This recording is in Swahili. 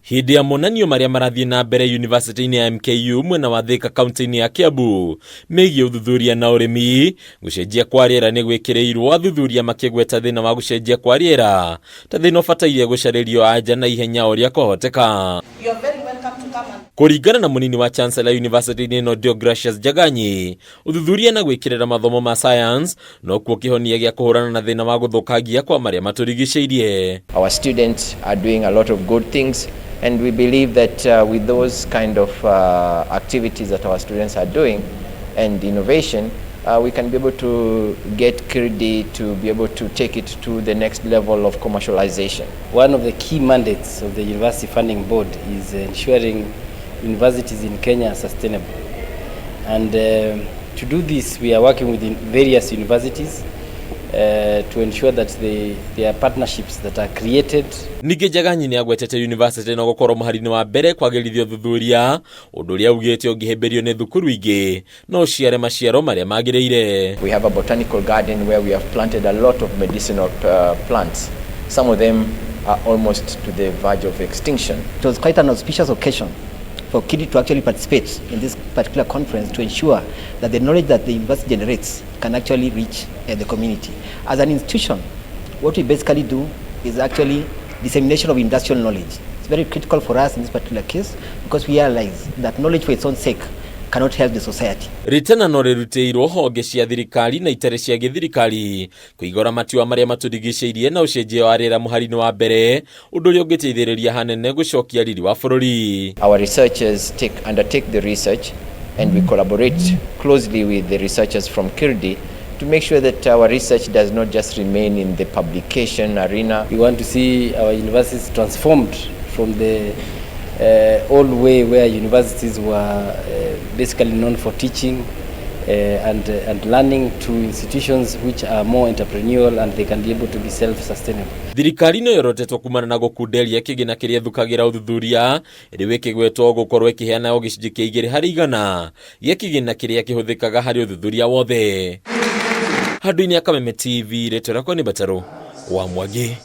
Hindi ya monanio maria marathie na mbere university-ini ya MKU mwena wa Thika kaunti-ini ya Kiambu megie uthuthuria na urimi gucenjia kwa riera ni gwikiriirwo athuthuria makigweta thina wa gucenjia kwa riera ta thina ubataire gucaririo anja na ihenya uria kwahoteka. Kuringana na munini wa chancellor university-ini ino Deogracious Jaganyi, uthuthuria na gwikirira mathomo ma science no kuo kihonia gia kuhurana na thina wa guthukangia kwa maria maturigiciirie. Our students are doing a lot of good things, and we believe that with those kind of activities that our students are doing and innovation, we can be able to get KURI to be able to take it to the next level of commercialization. One of the key mandates of the University Funding Board is ensuring universities in Kenya are sustainable. And to do this, we are working with various universities to ensure that there are partnerships that are created. Ningi Jaganyi ni agwetete university no gukorwo muharini wa mbere kwagirithia uthuthuria undu uria ugite ungihemberio ni thukuru ingi no ciare maciaro maria magiriire. We have a botanical garden where we have planted a lot of medicinal plants. Some of them are almost to the verge of extinction. It was quite an auspicious occasion for KURI to actually participate in this particular conference to ensure that the knowledge that the university generates can actually reach the community. As an institution, what we basically do is actually dissemination of industrial knowledge. It's very critical for us in this particular case because we realize that knowledge for its own sake cannot help the society. RITANA no rirutiirwo honge cia thirikari na itare cia githirikari kuigora matiwa maria maturigiciirie na ucenjia wa riera muharini wa mbere undu uria ungiteithiriria hanene gucokia riri wa bururi. Our researchers undertake the research, and we collaborate closely with the researchers from KURI to make sure that our research does not just remain in the publication arena. We want to see our universities transformed from the old way where universities were basically known for teaching and learning to institutions which are more entrepreneurial and they can be able to be self-sustainable. Thirikari no yorotetwo kumana na gukunderia kigina kiria thukagira uthuthuria iri wikigwetwo gukorwo ikiheana o gicunji kia 2% gia kigina kiria kihuthikaga hari uthuthuria wothe. Handu-ini ya Kameme TV, rĩtwa rĩakwa nĩ Mbataro wa Mwangi.